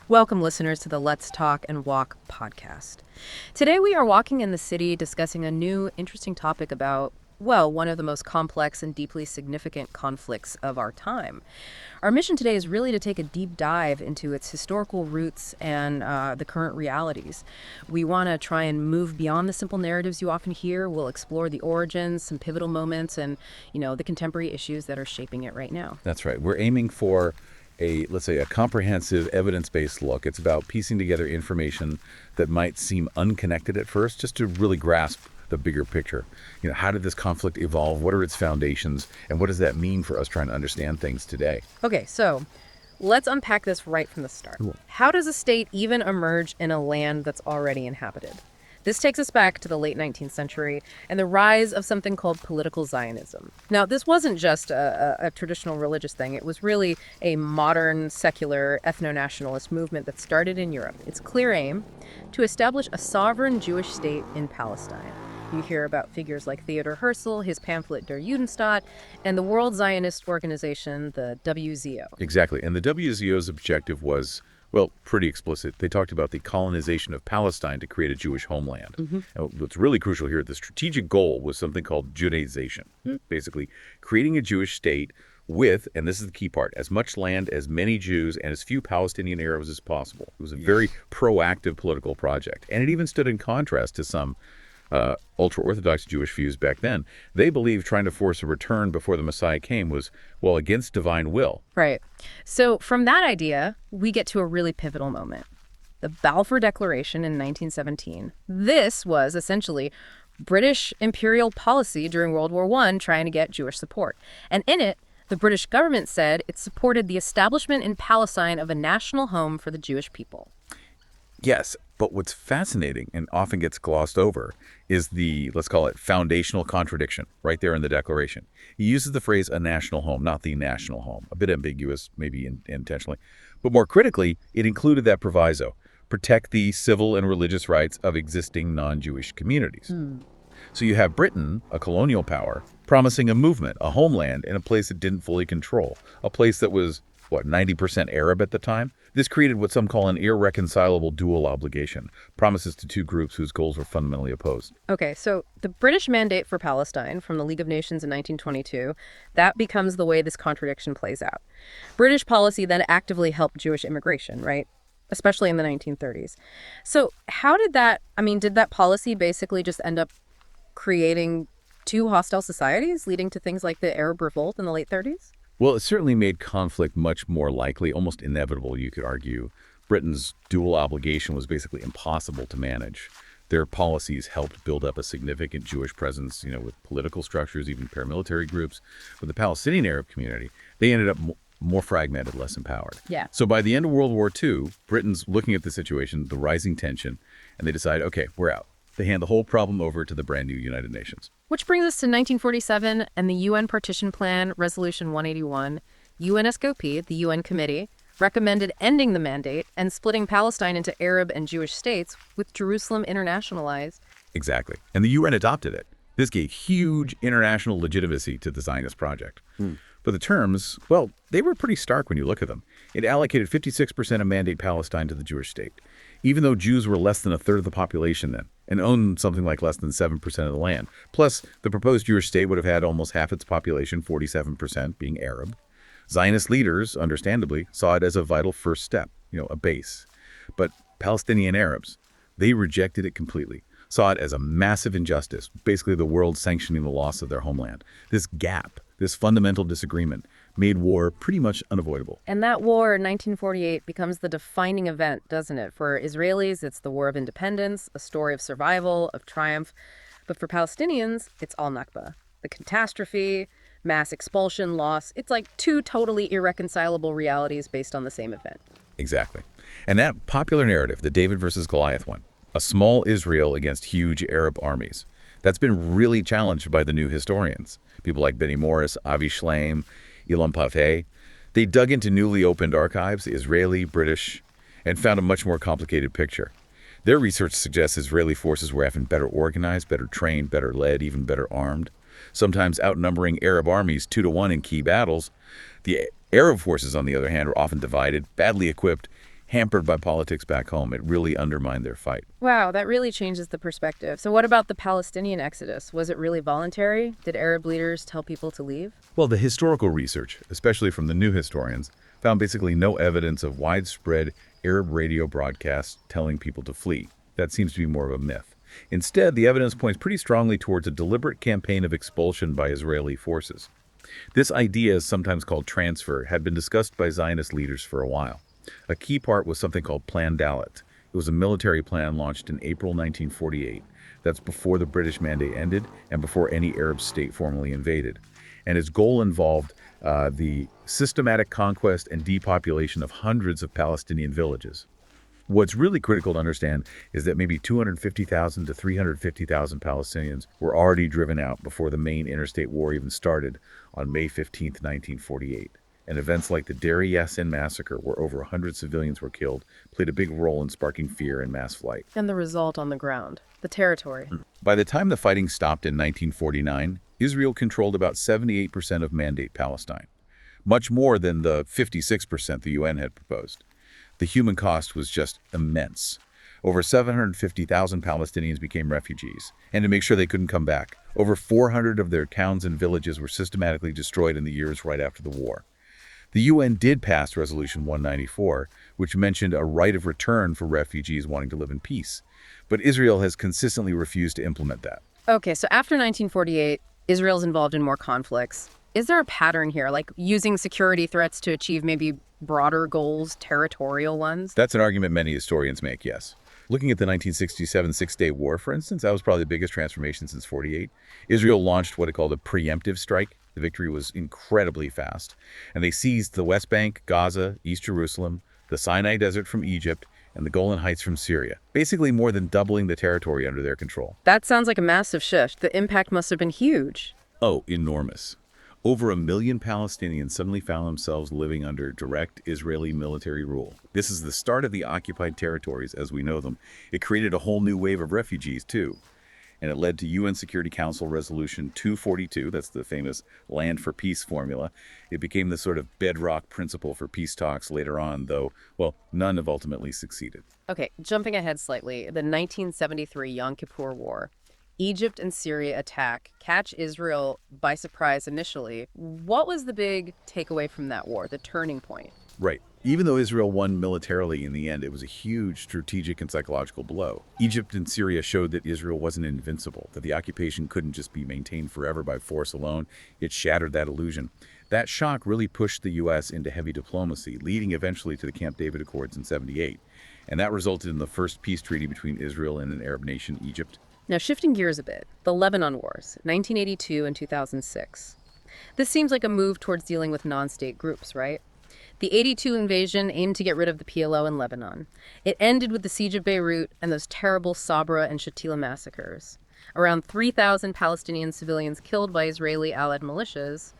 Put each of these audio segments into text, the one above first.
Welcome, listeners, to the Let's Talk and Walk podcast. Today, we are walking in the city discussing a new, interesting topic about, well, one of the most complex and deeply significant conflicts of our time. Our mission today is really to take a deep dive into its historical roots and the current realities. We want to try and move beyond the simple narratives you often hear. We'll explore the origins, some pivotal moments, and, the contemporary issues that are shaping it right now. That's right. We're aiming for let's say, a comprehensive evidence-based look. It's about piecing together information that might seem unconnected at first, just to really grasp the bigger picture. How did this conflict evolve? What are its foundations? And what does that mean for us trying to understand things today? Okay, so let's unpack this right from the start. Cool. How does a state even emerge in a land that's already inhabited? This takes us back to the late 19th century and the rise of something called political Zionism. Now, this wasn't just a traditional religious thing. It was really a modern, secular, ethno-nationalist movement that started in Europe. Its clear aim, to establish a sovereign Jewish state in Palestine. You hear about figures like Theodor Herzl, his pamphlet Der Judenstaat, and the World Zionist Organization, the WZO. Exactly. And the WZO's objective was, well, pretty explicit. They talked about the colonization of Palestine to create a Jewish homeland. And what's really crucial here, the strategic goal was something called Judaization, basically creating a Jewish state with, and this is the key part, as much land, as many Jews, and as few Palestinian Arabs as possible. It was a very proactive political project. And it even stood in contrast to some ultra-Orthodox Jewish views back then. They believed trying to force a return before the Messiah came was, well, against divine will. Right. So from that idea, we get to a really pivotal moment. The Balfur Declaration in 1917. This was essentially British imperial policy during World War I trying to get Jewish support. And in it, the British government said it supported the establishment in Palestine of a national home for the Jewish people. Yes, but what's fascinating and often gets glossed over is the, let's call it, foundational contradiction right there in the Declaration. He uses the phrase a national home, not the national home. A bit ambiguous, maybe intentionally. But more critically, it included that proviso: protect the civil and religious rights of existing non-Jewish communities. So you have Britain, a colonial power, promising a movement, a homeland in a place it didn't fully control, a place that was, 90% Arab at the time? This created what some call an irreconcilable dual obligation, promises to two groups whose goals were fundamentally opposed. Okay, so the British Mandate for Palestine from the League of Nations in 1922, that becomes the way this contradiction plays out. British policy then actively helped Jewish immigration, right? Especially in the 1930s. So how did did that policy basically just end up creating two hostile societies, leading to things like the Arab Revolt in the late 30s? Well, it certainly made conflict much more likely, almost inevitable, you could argue. Britain's dual obligation was basically impossible to manage. Their policies helped build up a significant Jewish presence, with political structures, even paramilitary groups. But the Palestinian Arab community, they ended up more fragmented, less empowered. Yeah. So by the end of World War II, Britain's looking at the situation, the rising tension, and they decide, okay, we're out. They hand the whole problem over to the brand new United Nations. Which brings us to 1947 and the UN Partition Plan, Resolution 181. UNSCOP, the UN Committee, recommended ending the mandate and splitting Palestine into Arab and Jewish states, with Jerusalem internationalized. Exactly. And the UN adopted it. This gave huge international legitimacy to the Zionist project. But the terms, well, they were pretty stark when you look at them. It allocated 56% of mandate Palestine to the Jewish state, even though Jews were less than a third of the population then, and owned something like less than 7% of the land. Plus, the proposed Jewish state would have had almost half its population, 47%, being Arab. Zionist leaders, understandably, saw it as a vital first step, a base. But Palestinian Arabs, they rejected it completely, saw it as a massive injustice, basically the world sanctioning the loss of their homeland. This gap, this fundamental disagreement, made war pretty much unavoidable. And that war in 1948 becomes the defining event, doesn't it? For Israelis, it's the War of Independence, a story of survival, of triumph. But for Palestinians, it's all Nakba. The catastrophe, mass expulsion, loss. It's like two totally irreconcilable realities based on the same event. Exactly. And that popular narrative, the David versus Goliath one, a small Israel against huge Arab armies, that's been really challenged by the new historians. People like Benny Morris, Avi Shlaim, Ilan Pavet. They dug into newly opened archives, Israeli, British, and found a much more complicated picture. Their research suggests Israeli forces were often better organized, better trained, better led, even better armed, sometimes outnumbering Arab armies 2-1 in key battles. The Arab forces, on the other hand, were often divided, badly equipped, hampered by politics back home. It really undermined their fight. Wow, that really changes the perspective. So what about the Palestinian Exodus? Was it really voluntary? Did Arab leaders tell people to leave? Well, the historical research, especially from the new historians, found basically no evidence of widespread Arab radio broadcasts telling people to flee. That seems to be more of a myth. Instead, the evidence points pretty strongly towards a deliberate campaign of expulsion by Israeli forces. This idea, sometimes called transfer, had been discussed by Zionist leaders for a while. A key part was something called Plan Dalet. It was a military plan launched in April 1948. That's before the British mandate ended and before any Arab state formally invaded. And its goal involved the systematic conquest and depopulation of hundreds of Palestinian villages. What's really critical to understand is that maybe 250,000 to 350,000 Palestinians were already driven out before the main interstate war even started on May 15, 1948. And events like the Deir Yassin massacre, where over 100 civilians were killed, played a big role in sparking fear and mass flight. And the result on the ground, the territory. By the time the fighting stopped in 1949, Israel controlled about 78% of Mandate Palestine, much more than the 56% the UN had proposed. The human cost was just immense. Over 750,000 Palestinians became refugees, and to make sure they couldn't come back, over 400 of their towns and villages were systematically destroyed in the years right after the war. The UN did pass Resolution 194, which mentioned a right of return for refugees wanting to live in peace, but Israel has consistently refused to implement that. Okay, so after 1948, Israel's involved in more conflicts. Is there a pattern here, like using security threats to achieve maybe broader goals, territorial ones? That's an argument many historians make, yes. Looking at the 1967 Six-Day War, for instance, that was probably the biggest transformation since 48. Israel launched what it called a preemptive strike. The victory was incredibly fast. And they seized the West Bank, Gaza, East Jerusalem, the Sinai Desert from Egypt, and the Golan Heights from Syria, basically more than doubling the territory under their control. That sounds like a massive shift. The impact must have been huge. Oh, enormous. Over 1 million Palestinians suddenly found themselves living under direct Israeli military rule. This is the start of the occupied territories as we know them. It created a whole new wave of refugees, too. And it led to UN Security Council Resolution 242, that's the famous Land for Peace formula. It became the sort of bedrock principle for peace talks later on, though, well, none have ultimately succeeded. Okay, jumping ahead slightly, the 1973 Yom Kippur War. Egypt and Syria attack, catch Israel by surprise initially. What was the big takeaway from that war, the turning point? Right. Even though Israel won militarily in the end, it was a huge strategic and psychological blow. Egypt and Syria showed that Israel wasn't invincible, that the occupation couldn't just be maintained forever by force alone. It shattered that illusion. That shock really pushed the U.S. into heavy diplomacy, leading eventually to the Camp David Accords in '78. And that resulted in the first peace treaty between Israel and an Arab nation, Egypt. Now, shifting gears a bit, the Lebanon Wars, 1982 and 2006. This seems like a move towards dealing with non-state groups, right? The '82 invasion aimed to get rid of the PLO in Lebanon. It ended with the siege of Beirut and those terrible Sabra and Shatila massacres. Around 3,000 Palestinian civilians killed by Israeli allied militias.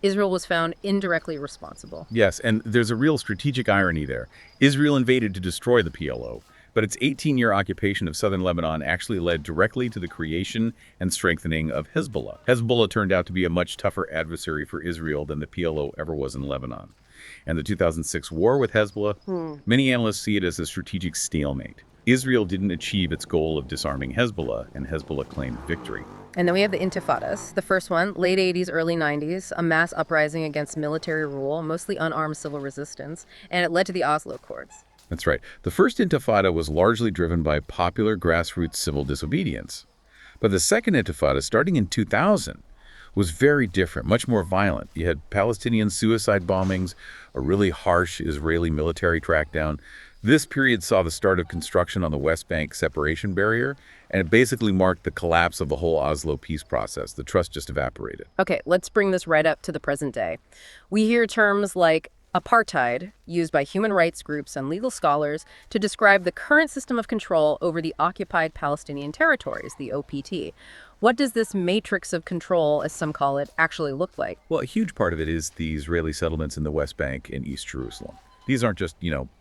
Israel was found indirectly responsible. Yes, and there's a real strategic irony there. Israel invaded to destroy the PLO. But its 18-year occupation of southern Lebanon actually led directly to the creation and strengthening of Hezbollah. Hezbollah turned out to be a much tougher adversary for Israel than the PLO ever was in Lebanon. And the 2006 war with Hezbollah, many analysts see it as a strategic stalemate. Israel didn't achieve its goal of disarming Hezbollah, and Hezbollah claimed victory. And then we have the Intifadas. The first one, late 80s, early 90s, a mass uprising against military rule, mostly unarmed civil resistance, and it led to the Oslo Accords. That's right. The first Intifada was largely driven by popular grassroots civil disobedience. But the second Intifada, starting in 2000, was very different, much more violent. You had Palestinian suicide bombings, a really harsh Israeli military crackdown. This period saw the start of construction on the West Bank separation barrier, and it basically marked the collapse of the whole Oslo peace process. The trust just evaporated. Okay, let's bring this right up to the present day. We hear terms like apartheid, used by human rights groups and legal scholars to describe the current system of control over the occupied Palestinian territories, the OPT. What does this matrix of control, as some call it, actually look like? Well, a huge part of it is the Israeli settlements in the West Bank and East Jerusalem. These aren't just,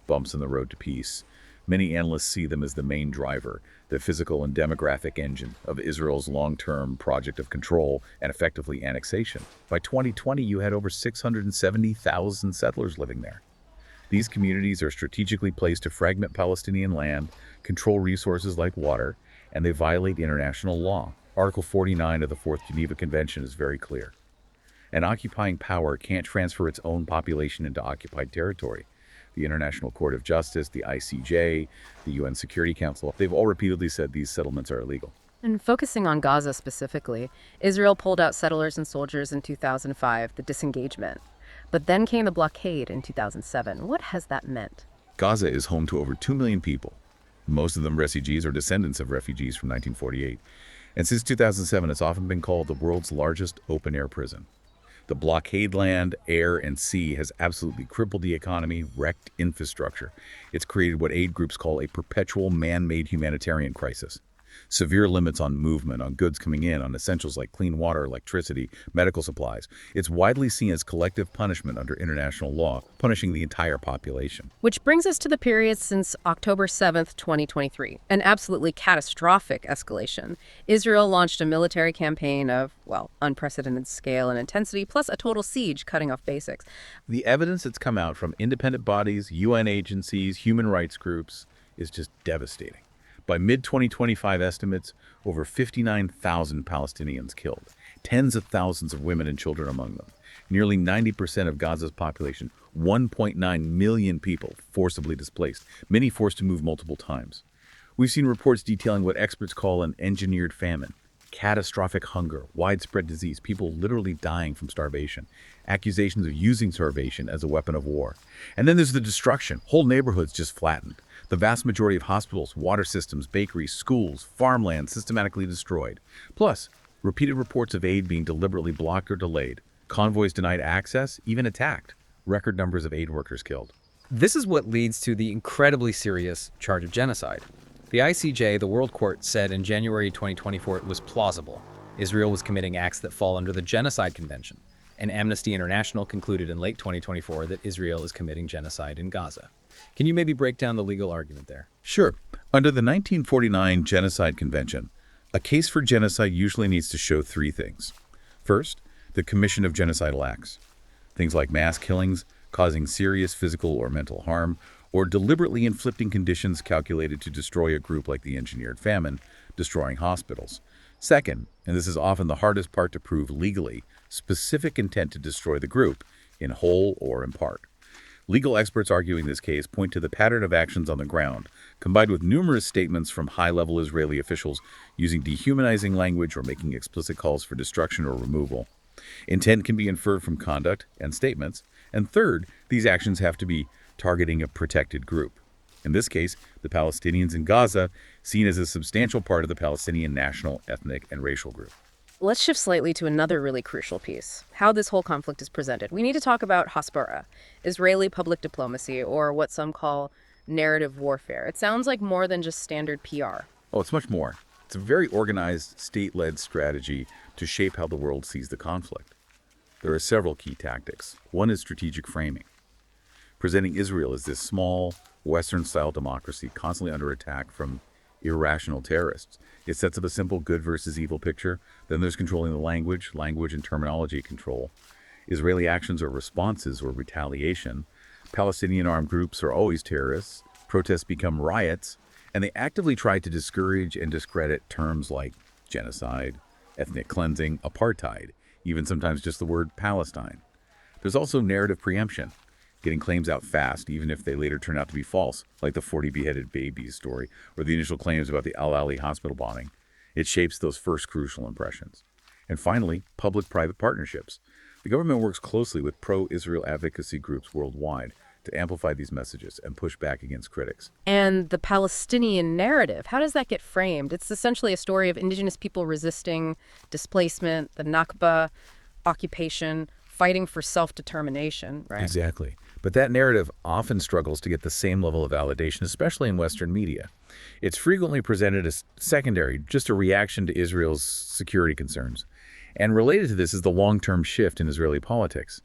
bumps in the road to peace. Many analysts see them as the main driver, the physical and demographic engine of Israel's long-term project of control and effectively annexation. By 2020, you had over 670,000 settlers living there. These communities are strategically placed to fragment Palestinian land, control resources like water, and they violate international law. Article 49 of the Fourth Geneva Convention is very clear. An occupying power can't transfer its own population into occupied territory. The International Court of Justice, the ICJ, the UN Security Council, they've all repeatedly said these settlements are illegal. And focusing on Gaza specifically, Israel pulled out settlers and soldiers in 2005, the disengagement. But then came the blockade in 2007. What has that meant? Gaza is home to over 2 million people. Most of them refugees or descendants of refugees from 1948. And since 2007, it's often been called the world's largest open-air prison. The blockade land, air, and sea has absolutely crippled the economy, wrecked infrastructure. It's created what aid groups call a perpetual man-made humanitarian crisis. Severe limits on movement, on goods coming in, on essentials like clean water, electricity, medical supplies. It's widely seen as collective punishment under international law, punishing the entire population. Which brings us to the period since October 7th, 2023, an absolutely catastrophic escalation. Israel launched a military campaign of, well, unprecedented scale and intensity, plus a total siege cutting off basics. The evidence that's come out from independent bodies, UN agencies, human rights groups is just devastating. By mid-2025 estimates, over 59,000 Palestinians killed, tens of thousands of women and children among them. Nearly 90% of Gaza's population, 1.9 million people forcibly displaced, many forced to move multiple times. We've seen reports detailing what experts call an engineered famine, catastrophic hunger, widespread disease, people literally dying from starvation, accusations of using starvation as a weapon of war. And then there's the destruction, whole neighborhoods just flattened. The vast majority of hospitals, water systems, bakeries, schools, farmland systematically destroyed. Plus, repeated reports of aid being deliberately blocked or delayed, convoys denied access, even attacked, record numbers of aid workers killed. This is what leads to the incredibly serious charge of genocide. The ICJ, the World Court, said in January 2024 it was plausible Israel was committing acts that fall under the Genocide Convention, and Amnesty International concluded in late 2024 that Israel is committing genocide in Gaza. Can you maybe break down the legal argument there? Sure. Under the 1949 Genocide Convention, a case for genocide usually needs to show three things. First, the commission of genocidal acts. Things like mass killings, causing serious physical or mental harm, or deliberately inflicting conditions calculated to destroy a group like the engineered famine, destroying hospitals. Second, and this is often the hardest part to prove legally, specific intent to destroy the group, in whole or in part. Legal experts arguing this case point to the pattern of actions on the ground, combined with numerous statements from high-level Israeli officials using dehumanizing language or making explicit calls for destruction or removal. Intent can be inferred from conduct and statements. And third, these actions have to be targeting a protected group. In this case, the Palestinians in Gaza, seen as a substantial part of the Palestinian national, ethnic, and racial group. Let's shift slightly to another really crucial piece, how this whole conflict is presented. We need to talk about Hasbara, Israeli public diplomacy, or what some call narrative warfare. It sounds like more than just standard PR. Oh, it's much more. It's a very organized, state-led strategy to shape how the world sees the conflict. There are several key tactics. One is strategic framing, presenting Israel as this small, Western-style democracy constantly under attack from irrational terrorists. It sets up a simple good versus evil picture. Then there's controlling the language and terminology control. Israeli actions are responses or retaliation. Palestinian armed groups are always terrorists. Protests become riots. And they actively try to discourage and discredit terms like genocide, ethnic cleansing, apartheid, even sometimes just the word Palestine. There's also narrative preemption, getting claims out fast, even if they later turn out to be false, like the 40 beheaded babies story or the initial claims about the Al-Ali hospital bombing. It shapes those first crucial impressions. And finally, public-private partnerships. The government works closely with pro-Israel advocacy groups worldwide to amplify these messages and push back against critics. And the Palestinian narrative, how does that get framed? It's essentially a story of indigenous people resisting displacement, the Nakba, occupation, fighting for self-determination, right? Exactly. But that narrative often struggles to get the same level of validation, especially in Western media. It's frequently presented as secondary, just a reaction to Israel's security concerns. And related to this is the long-term shift in Israeli politics.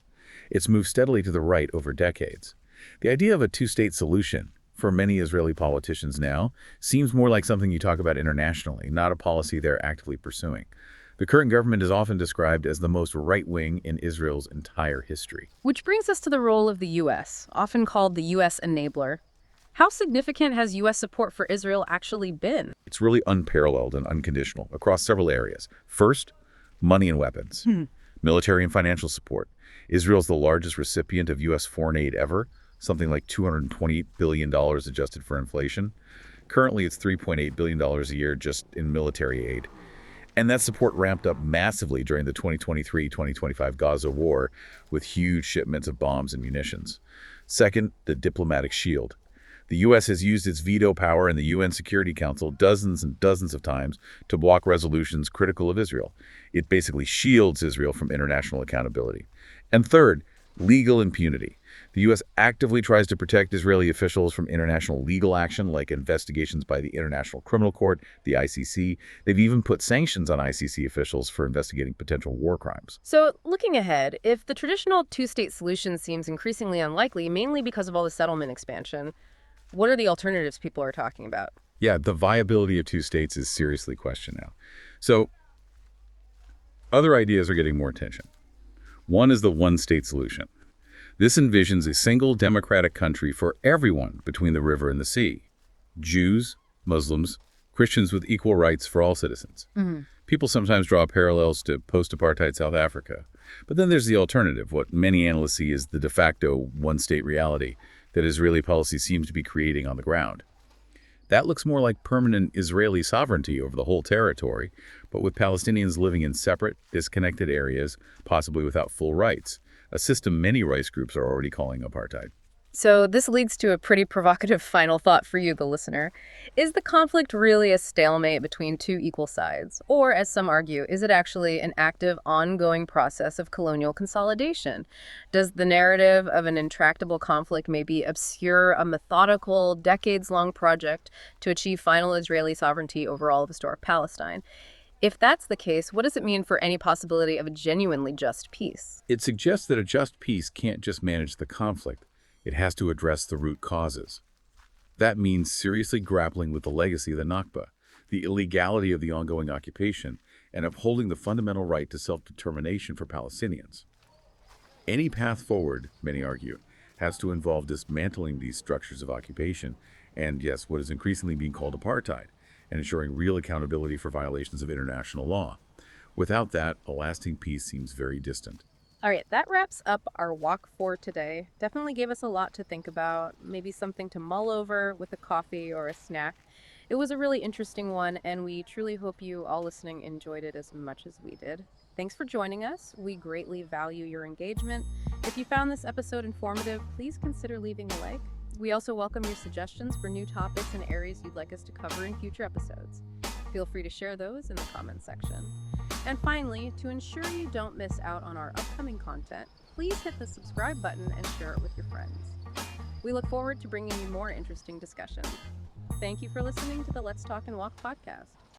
It's moved steadily to the right over decades. The idea of a two-state solution, for many Israeli politicians now, seems more like something you talk about internationally, not a policy they're actively pursuing. The current government is often described as the most right-wing in Israel's entire history. Which brings us to the role of the U.S., often called the U.S. enabler. How significant has U.S. support for Israel actually been? It's really unparalleled and unconditional across several areas. First, money and weapons, military and financial support. Israel's the largest recipient of U.S. foreign aid ever, something like $228 billion adjusted for inflation. Currently, it's $3.8 billion a year just in military aid. And that support ramped up massively during the 2023-2025 Gaza war with huge shipments of bombs and munitions. Second, the diplomatic shield. The U.S. has used its veto power in the UN Security Council dozens and dozens of times to block resolutions critical of Israel. It basically shields Israel from international accountability. And third, legal impunity. The U.S. actively tries to protect Israeli officials from international legal action like investigations by the International Criminal Court, the ICC. They've even put sanctions on ICC officials for investigating potential war crimes. So, looking ahead, if the traditional two-state solution seems increasingly unlikely, mainly because of all the settlement expansion, what are the alternatives people are talking about? Yeah, the viability of two states is seriously questioned now. So, other ideas are getting more attention. One is the one-state solution. This envisions a single democratic country for everyone between the river and the sea. Jews, Muslims, Christians with equal rights for all citizens. People sometimes draw parallels to post-apartheid South Africa. But then there's the alternative, what many analysts see as the de facto one-state reality that Israeli policy seems to be creating on the ground. That looks more like permanent Israeli sovereignty over the whole territory, but with Palestinians living in separate, disconnected areas, possibly without full rights, a system many rights groups are already calling apartheid. So this leads to a pretty provocative final thought for you, the listener. Is the conflict really a stalemate between two equal sides? Or, as some argue, is it actually an active, ongoing process of colonial consolidation? Does the narrative of an intractable conflict maybe obscure a methodical, decades-long project to achieve final Israeli sovereignty over all of historic Palestine? If that's the case, what does it mean for any possibility of a genuinely just peace? It suggests that a just peace can't just manage the conflict. It has to address the root causes. That means seriously grappling with the legacy of the Nakba, the illegality of the ongoing occupation, and upholding the fundamental right to self-determination for Palestinians. Any path forward, many argue, has to involve dismantling these structures of occupation and, yes, what is increasingly being called apartheid, and ensuring real accountability for violations of international law. Without that, a lasting peace seems very distant. All right, that wraps up our walk for today. Definitely gave us a lot to think about, maybe something to mull over with a coffee or a snack. It was a really interesting one, and we truly hope you all listening enjoyed it as much as we did. Thanks for joining us. We greatly value your engagement. If you found this episode informative, please consider leaving a like. We also welcome your suggestions for new topics and areas you'd like us to cover in future episodes. Feel free to share those in the comments section. And finally, to ensure you don't miss out on our upcoming content, please hit the subscribe button and share it with your friends. We look forward to bringing you more interesting discussions. Thank you for listening to the Let's Talk and Walk podcast.